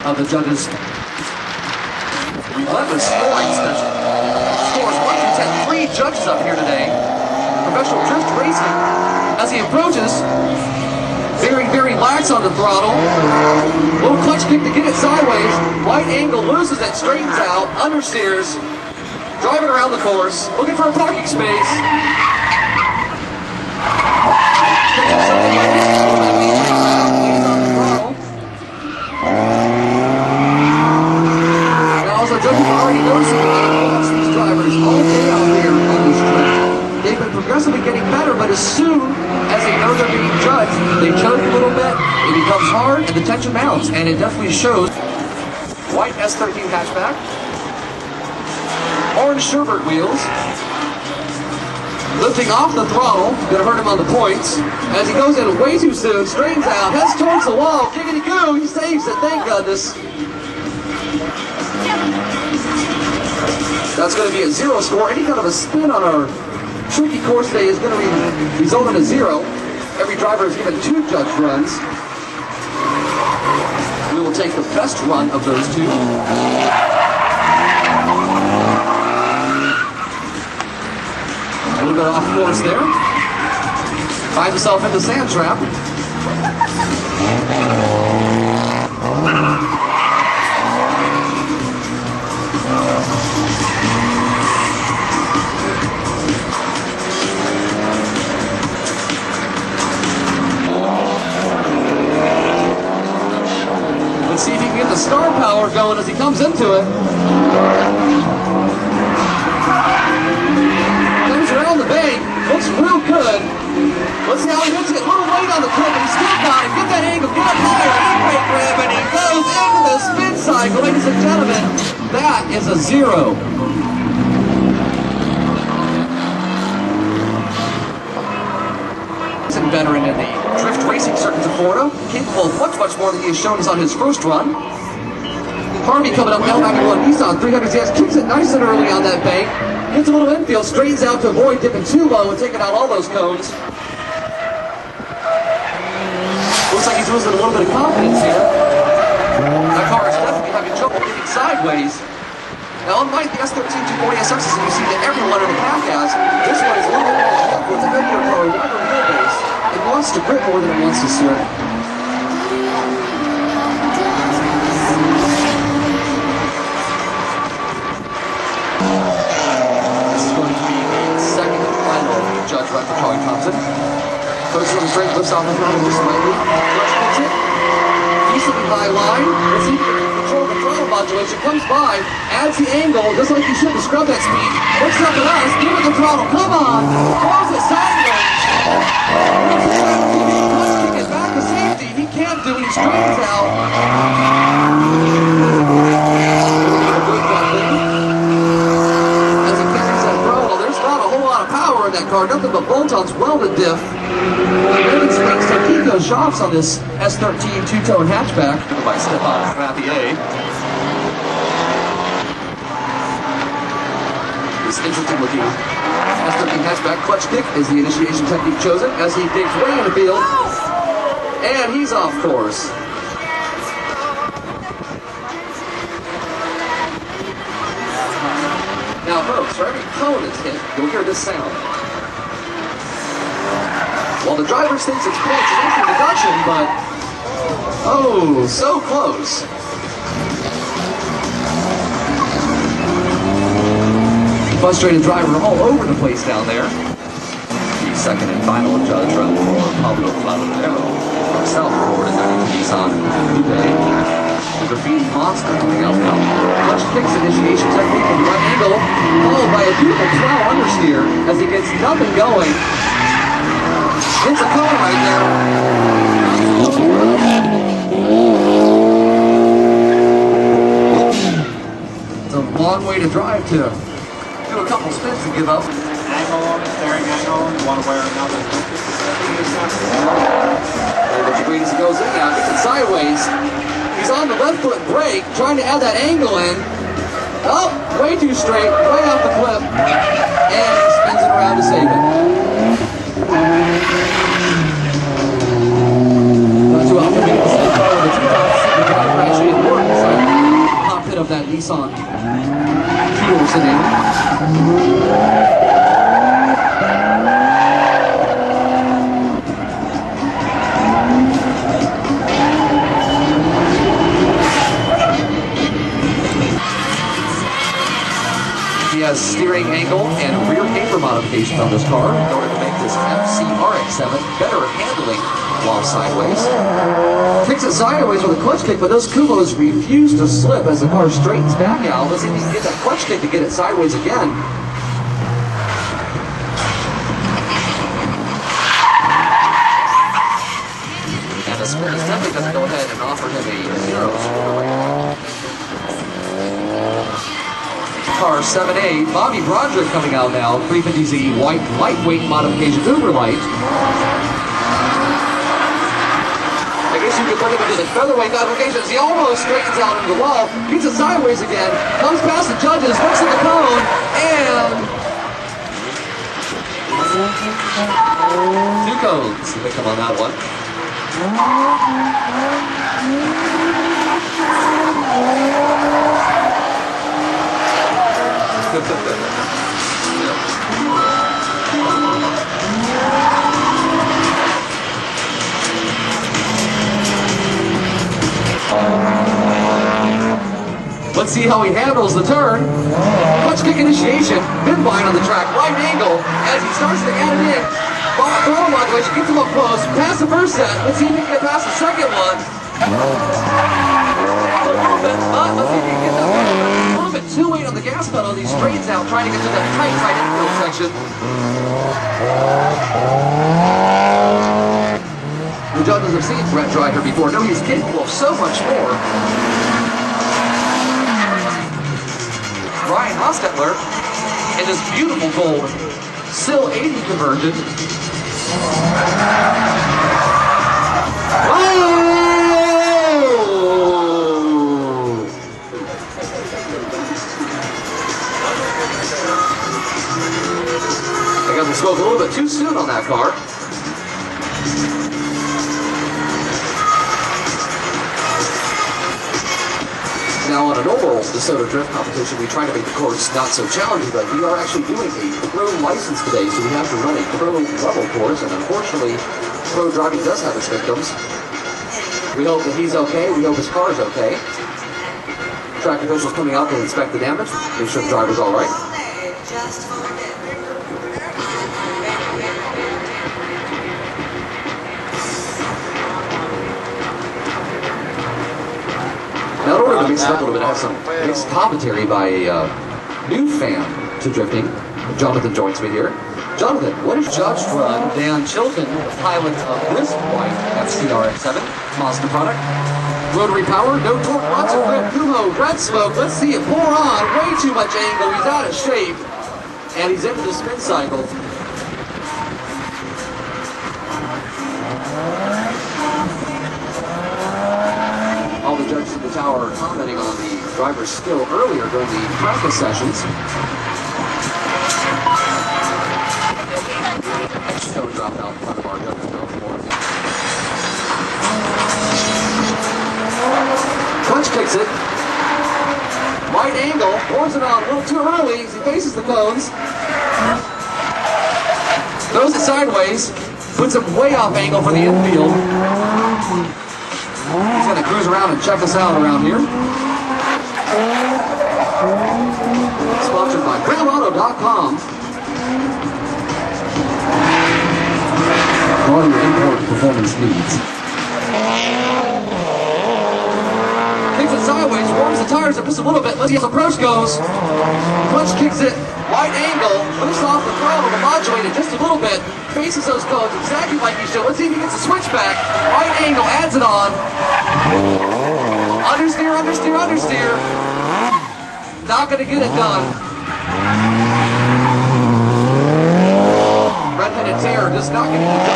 of the judges' relentless scoring session. Scores 1 through 10. 3 judges up here today. Professional drift racing. As he approaches, very lax on the throttle. Little clutch kick to get it sideways. Right angle, loses it, straightens out, understeers. Driving around the course, looking for a parking space. Judges are already noticing these drivers all day out here on this track. They've been progressively getting better, but as soon as they know they're being judged, they choke a little bit, it becomes hard, and the tension mounts, and it definitely shows. White S13 hatchback, orange sherbet wheels, lifting off the throttle, gonna hurt him on the points, as he goes in way too soon, straightens out, heads towards the wall, giggity goo, he saves it, thank goodness. That's going to be a 0 score. Any kind of a spin on our tricky course today is going to result in a 0. Every driver is given 2 judge runs. We will take the best run of those 2. A little bit off course there. Finds himself in the sand trap. Let's see if he can get the star power going as he comes into it. Comes around the bank, looks real good. Let's see how he hits it. A little weight on the clip, and he's still got it. Get that angle, get up higher, e-brake grab, and he goes into the spin cycle. Ladies and gentlemen, that is a 0. Veteran in the drift racing circuits of Florida, capable of much more than he has shown us on his first run. Harvey coming up now, back in one Nissan 300 CS, keeps it nice and early on that bank, gets a little infield, straightens out to avoid dipping too low and taking out all those cones. Looks like he's losing a little bit of confidence here. That car is definitely having trouble getting sideways. Now, unlike the S13 240 SXs that you see that everyone in the pack has, this one is a little bit more with a heavier car, wider wheelbase. It wants to grip more than it wants to slip. This is going to be the second and final judge run for Charlie Thompson. First one, brake lifts off the throttle just slightly. Clutch picks it. Decently high line. Let's see if he can control the throttle modulation. Comes by, adds the angle, just like you should to scrub that speed. Looks up at us, give it the throttle. Come on! Throws it sideways. Kick it back to safety. He can't do it. He straightens out. As he catches that throttle, there's not a whole lot of power in that car. Nothing but bolt-ons, welded diff. Raven Springs Tokiko shops on this S13 two-tone hatchback. By Stefan Mathieu. This interesting looking S13 hatchback clutch kick is the initiation technique chosen as he digs way in the field. And he's off course. Now folks, for every cone that's hit, you'll hear this sound. While the driver thinks it's points, it's actually reduction, but oh, so close. Frustrated driver all over the place down there. The second and final judge run for Pablo Flautero from South Florida, 92 Nissan today. The graffiti monster coming out now. Clutch kicks initiation technique from the right angle, followed by a beautiful plow understeer as he gets nothing going. Hits a cone right there. It's a long way to drive to do a couple spins to give up. Angle on it, steering angle, one way or another. Which brings he goes in now, gets it sideways. He's on the left foot brake, trying to add that angle in. Oh, way too straight, way off the cliff. And he spins it around to save it. Not too often, because the driver actually works. Nissan Kiel sedan. He has steering angle and rear camber modifications on this car in order to make this FCRX7 better at handling while sideways. Kicks it sideways with a clutch kick, but those Kumos refuse to slip as the car straightens back out. Let's see if he can get that clutch kick to get it sideways again. And the spin assembly doesn't go ahead and offer him a 0 score right now. Car 7A, Bobby Broderick coming out now, 350Z white lightweight modification, uber light. I guess you could put him into the featherweight modifications. He almost straightens out into the wall, gets it sideways again, comes past the judges, looks at the cone, and 2 cones. They come on that one. Let's see how he handles the turn. Clutch kick initiation, mid line on the track, right angle as he starts to add it in. Throttle modulation gets him up close, past the first set. Let's see if he can get past the second one. Let's see if he can get that. A little bit too late on the gas pedal. He straightens out, trying to get to that tight right infield section. The judges have seen Brett Driver before. Know he's capable of so much more. Ryan Hostetler in this beautiful gold SIL 80 conversion. I got to smoke a little bit too soon on that car. Now on a normal Desoto Drift competition, we try to make the course not so challenging, but we are actually doing a pro license today, so we have to run a pro level course, and unfortunately, pro driving does have its victims. We hope that he's okay, we hope his car is okay. Track officials coming out to inspect the damage, make sure the driver's alright. Now, in order to mix it up a little bit, I have some mixed commentary by a new fan to drifting. Jonathan joins me here. Jonathan, what is judged run Dan Chilton, pilot of this white FCRX7 Mazda product? Rotary power, no torque, lots of grip, Kumo, red smoke. Let's see it pour on. Way too much angle. He's out of shape. And he's into the spin cycle. All the judges in the tower are commenting on the driver's skill earlier during the practice sessions. Toe dropped out in front of our judges now for him. Clutch kicks it. Right angle, pours it on a little too early as he faces the cones. Throws it sideways, puts him way off angle for the infield. He's going to cruise around and check us out around here. Sponsored by GrandAuto.com. All your import performance needs. Kicks it sideways, warms the tires up just a little bit. Let's see how the approach goes. Clutch kicks it, right angle, lifts off the throttle to modulate it just a little bit. Faces those cones exactly like he should. Let's see if he gets a switchback. Right angle, adds it on. Understeer, understeer, understeer. Not going to get it done. Redheaded Terror just not getting it done.